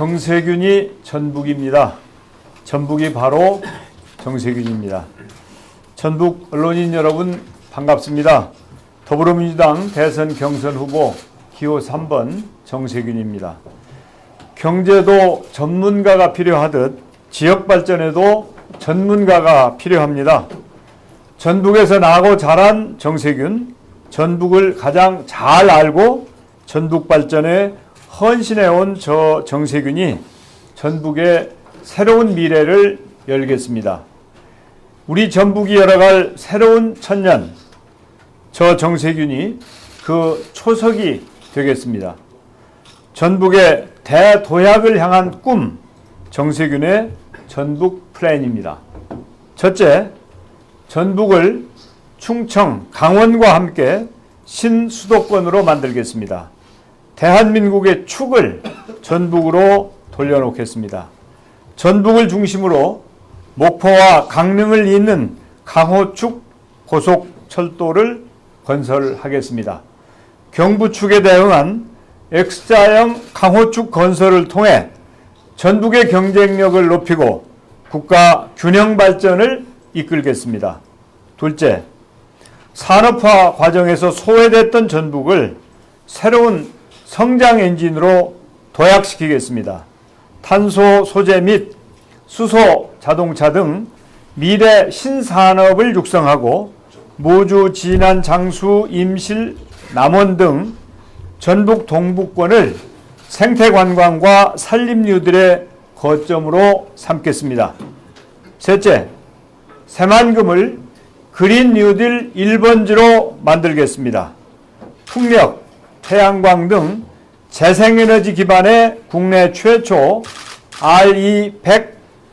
정세균이 전북입니다. 전북이 바로 정세균입니다. 전북 언론인 여러분 반갑습니다. 더불어민주당 대선 경선 후보 기호 3번 정세균입니다. 경제도 전문가가 필요하듯 지역 발전에도 전문가가 필요합니다. 전북에서 나고 자란 정세균, 전북을 가장 잘 알고 전북 발전에 헌신해온 저 정세균이 전북의 새로운 미래를 열겠습니다. 우리 전북이 열어갈 새로운 천년, 저 정세균이 그 초석이 되겠습니다. 전북의 대도약을 향한 꿈, 정세균의 전북 플랜입니다. 첫째, 전북을 충청, 강원과 함께 신수도권으로 만들겠습니다. 대한민국의 축을 전북으로 돌려놓겠습니다. 전북을 중심으로 목포와 강릉을 잇는 강호축 고속철도를 건설하겠습니다. 경부축에 대응한 X자형 강호축 건설을 통해 전북의 경쟁력을 높이고 국가 균형 발전을 이끌겠습니다. 둘째, 산업화 과정에서 소외됐던 전북을 새로운 성장 엔진으로 도약시키겠습니다. 탄소 소재 및 수소 자동차 등 미래 신산업을 육성하고 모주, 진안, 장수, 임실, 남원 등 전북 동부권을 생태관광과 산림류들의 거점으로 삼겠습니다. 셋째, 새만금을 그린 뉴딜 1번지로 만들겠습니다. 풍력, 태양광 등 재생에너지 기반의 국내 최초 RE100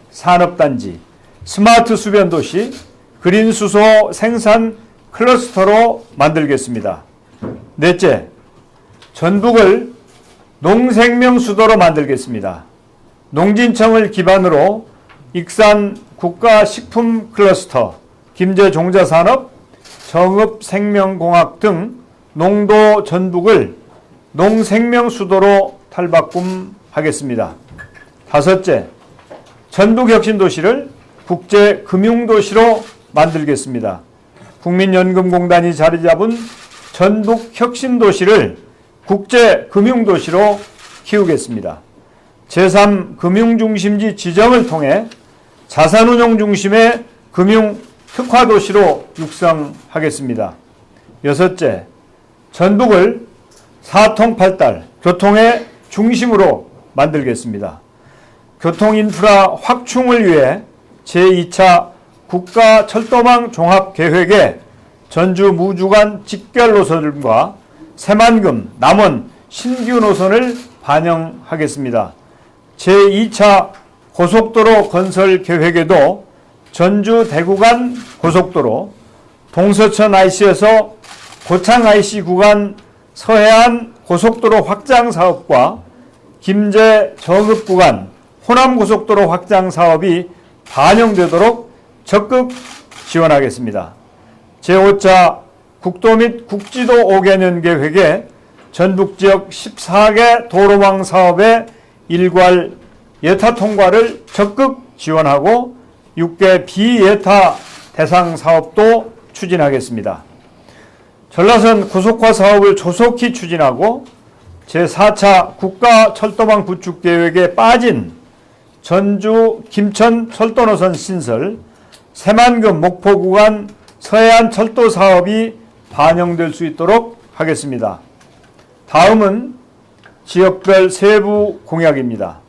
산업단지, 스마트 수변도시, 그린 수소 생산 클러스터로 만들겠습니다. 넷째, 전북을 농생명 수도로 만들겠습니다. 농진청을 기반으로 익산 국가식품 클러스터, 김제종자산업, 정읍생명공학 등 농도 전북을 농생명 수도로 탈바꿈하겠습니다. 다섯째, 전북혁신도시를 국제금융도시로 만들겠습니다. 국민연금공단이 자리 잡은 전북혁신도시를 국제금융도시로 키우겠습니다. 제3금융중심지 지정을 통해 자산운용 중심의 금융특화도시로 육성하겠습니다. 여섯째, 전북을 사통팔달 교통의 중심으로 만들겠습니다. 교통인프라 확충을 위해 제2차 국가철도망 종합계획에 전주 무주간 직결 노선과 새만금, 남원 신규 노선을 반영하겠습니다. 제2차 고속도로 건설 계획에도 전주 대구 간 고속도로, 동서천 IC에서 고창 IC 구간 서해안 고속도로 확장 사업과 김제 정읍 구간 호남 고속도로 확장 사업이 반영되도록 적극 지원하겠습니다. 제5차 국도 및 국지도 5개년 계획에 전북 지역 14개 도로망 사업의 일괄 예타 통과를 적극 지원하고 6개 비예타 대상 사업도 추진하겠습니다. 전라선 고속화 사업을 조속히 추진하고 제4차 국가철도망 구축 계획에 빠진 전주 김천 철도노선 신설, 새만금 목포 구간 서해안 철도 사업이 반영될 수 있도록 하겠습니다. 다음은 지역별 세부 공약입니다.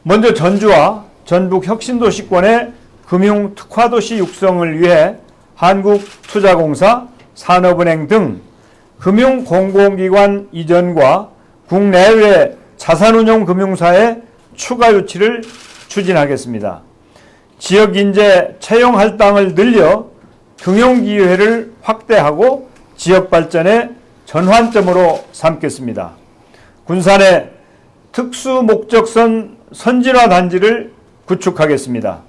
먼저 전주와 전북 혁신도시권의 금융특화도시 육성을 위해 한국투자공사, 산업은행 등 금융공공기관 이전과 국내외 자산운용금융사의 추가 유치를 추진하겠습니다. 지역인재 채용 할당을 늘려 등용기회를 확대하고 지역발전의 전환점으로 삼겠습니다. 군산의 특수목적선 선진화단지를 구축하겠습니다.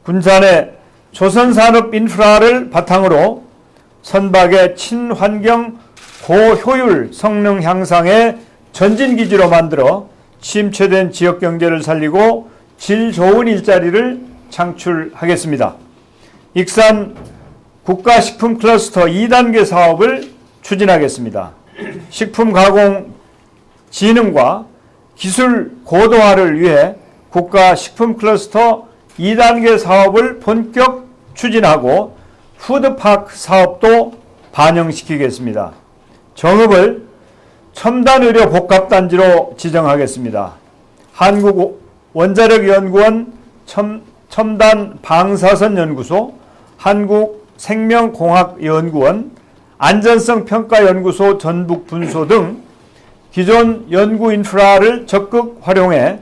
군산의 조선산업 인프라를 바탕으로 선박의 친환경 고효율 성능 향상의 전진기지로 만들어 침체된 지역 경제를 살리고 질 좋은 일자리를 창출하겠습니다. 익산 국가식품 클러스터 2단계 사업을 추진하겠습니다. 식품 가공 진흥과 기술 고도화를 위해 국가식품 클러스터 2단계 사업을 본격 추진하고 푸드파크 사업도 반영시키겠습니다. 정읍을 첨단의료 복합단지로 지정하겠습니다. 한국원자력연구원 첨단 방사선 연구소, 한국생명공학연구원, 안전성평가연구소 전북분소 등 기존 연구 인프라를 적극 활용해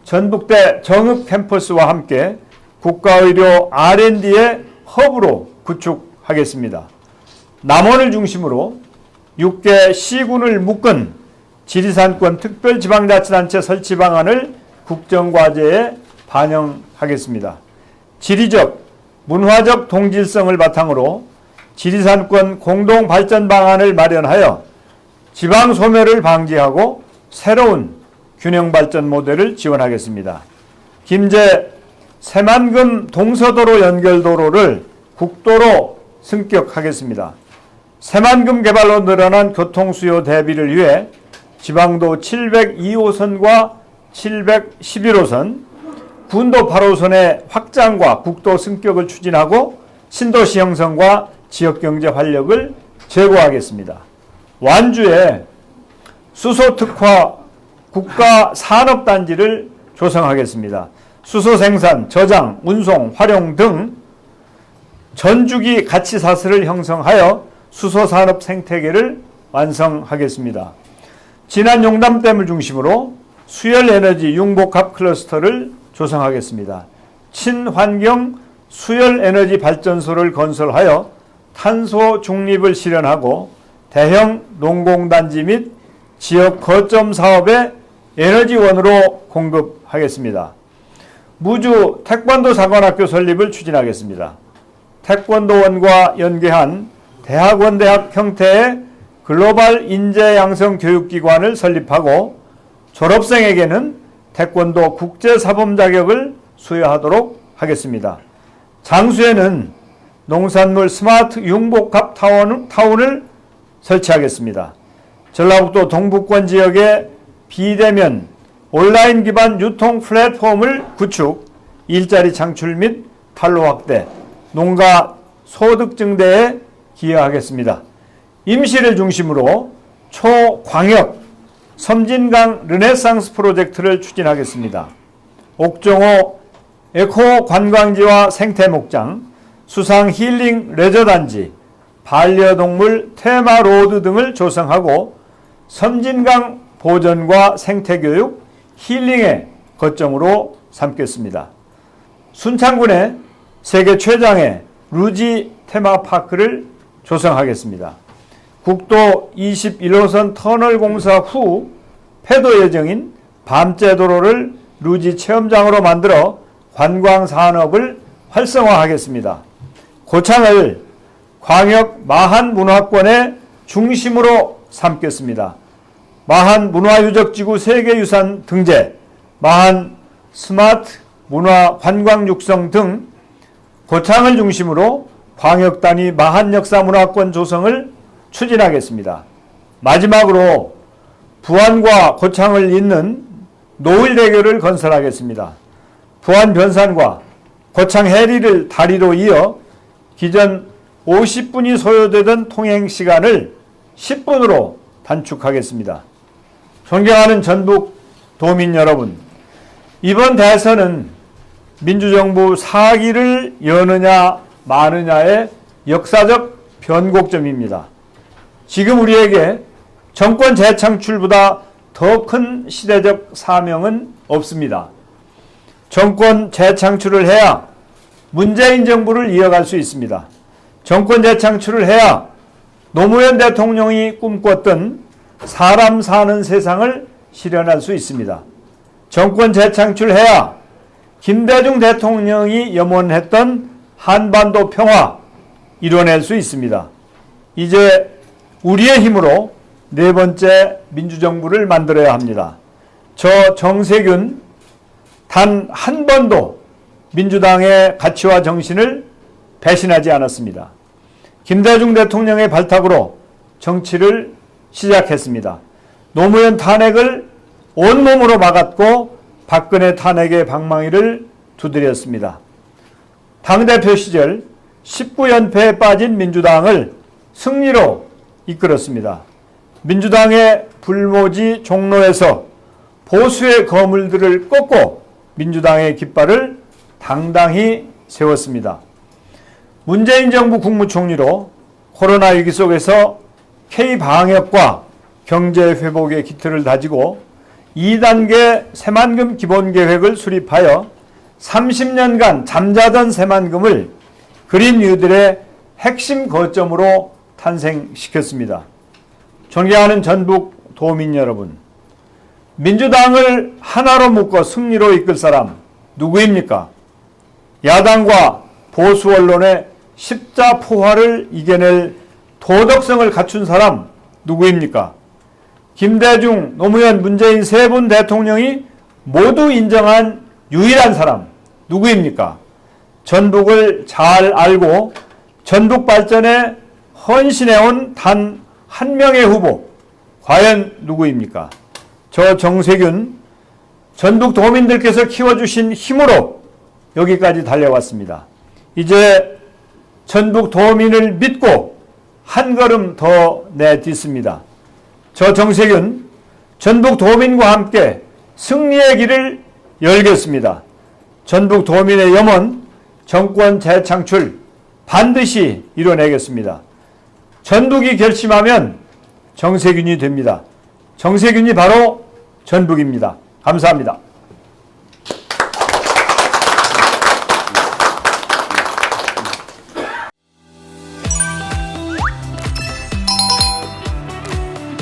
전북대 정읍 캠퍼스와 함께 국가의료 R&D의 허브로 구축하겠습니다. 남원을 중심으로 6개 시군을 묶은 지리산권 특별지방자치단체 설치 방안을 국정과제에 반영하겠습니다. 지리적, 문화적 동질성을 바탕으로 지리산권 공동발전 방안을 마련하여 지방 소멸을 방지하고 새로운 균형발전 모델을 지원하겠습니다. 김제 새만금 동서도로 연결도로를 국도로 승격하겠습니다. 새만금 개발로 늘어난 교통수요 대비를 위해 지방도 702호선과 711호선, 군도 8호선의 확장과 국도 승격을 추진하고 신도시 형성과 지역경제 활력을 제고하겠습니다. 완주에 수소특화 국가산업단지를 조성하겠습니다. 수소 생산, 저장, 운송, 활용 등 전주기 가치사슬을 형성하여 수소산업 생태계를 완성하겠습니다. 진안 용담댐을 중심으로 수열에너지 융복합 클러스터를 조성하겠습니다. 친환경 수열에너지 발전소를 건설하여 탄소 중립을 실현하고 대형 농공단지 및 지역 거점 사업에 에너지원으로 공급하겠습니다. 무주 태권도 사관학교 설립을 추진하겠습니다. 태권도원과 연계한 대학원대학 형태의 글로벌 인재 양성 교육기관을 설립하고 졸업생에게는 태권도 국제사범 자격을 수여하도록 하겠습니다. 장수에는 농산물 스마트 융복합 타운을 설치하겠습니다. 전라북도 동북권 지역에 비대면 온라인 기반 유통 플랫폼을 구축, 일자리 창출 및 판로 확대, 농가 소득 증대에 기여하겠습니다. 임시를 중심으로 초광역 섬진강 르네상스 프로젝트를 추진하겠습니다. 옥정호 에코 관광지와 생태 목장, 수상 힐링 레저단지, 반려동물 테마 로드 등을 조성하고 섬진강 보전과 생태교육, 힐링의 거점으로 삼겠습니다. 순창군에 세계 최장의 루지 테마파크를 조성하겠습니다. 국도 21호선 터널 공사 후 폐도 예정인 밤제도로를 루지 체험장으로 만들어 관광산업을 활성화하겠습니다. 고창을 광역 마한문화권의 중심으로 삼겠습니다. 마한 문화유적지구 세계유산 등재, 마한 스마트 문화 관광 육성 등 고창을 중심으로 광역 단위 마한 역사문화권 조성을 추진하겠습니다. 마지막으로 부안과 고창을 잇는 노을대교를 건설하겠습니다. 부안 변산과 고창 해리를 다리로 이어 기존 50분이 소요되던 통행 시간을 10분으로 단축하겠습니다. 존경하는 전북 도민 여러분, 이번 대선은 민주정부 4기를 여느냐 마느냐의 역사적 변곡점입니다. 지금 우리에게 정권 재창출보다 더 큰 시대적 사명은 없습니다. 정권 재창출을 해야 문재인 정부를 이어갈 수 있습니다. 정권 재창출을 해야 노무현 대통령이 꿈꿨던 사람 사는 세상을 실현할 수 있습니다. 정권 재창출해야 김대중 대통령이 염원했던 한반도 평화 이뤄낼 수 있습니다. 이제 우리의 힘으로 네 번째 민주정부를 만들어야 합니다. 저 정세균 단 한 번도 민주당의 가치와 정신을 배신하지 않았습니다. 김대중 대통령의 발탁으로 정치를 시작했습니다. 노무현 탄핵을 온몸으로 막았고 박근혜 탄핵의 방망이를 두드렸습니다. 당대표 시절 19연패에 빠진 민주당을 승리로 이끌었습니다. 민주당의 불모지 종로에서 보수의 거물들을 꺾고 민주당의 깃발을 당당히 세웠습니다. 문재인 정부 국무총리로 코로나19 속에서 K방역과 경제회복의 기틀을 다지고 2단계 새만금 기본계획을 수립하여 30년간 잠자던 새만금을 그린 뉴딜의 핵심 거점으로 탄생시켰습니다. 존경하는 전북 도민 여러분, 민주당을 하나로 묶어 승리로 이끌 사람 누구입니까? 야당과 보수 언론의 십자포화를 이겨낼 도덕성을 갖춘 사람 누구입니까? 김대중, 노무현, 문재인 세 분 대통령이 모두 인정한 유일한 사람 누구입니까? 전북을 잘 알고 전북 발전에 헌신해온 단 한 명의 후보 과연 누구입니까? 저 정세균, 전북 도민들께서 키워주신 힘으로 여기까지 달려왔습니다. 이제 전북 도민을 믿고 한 걸음 더 내딛습니다. 저 정세균, 전북 도민과 함께 승리의 길을 열겠습니다. 전북 도민의 염원, 정권 재창출 반드시 이뤄내겠습니다. 전북이 결심하면 정세균이 됩니다. 정세균이 바로 전북입니다. 감사합니다.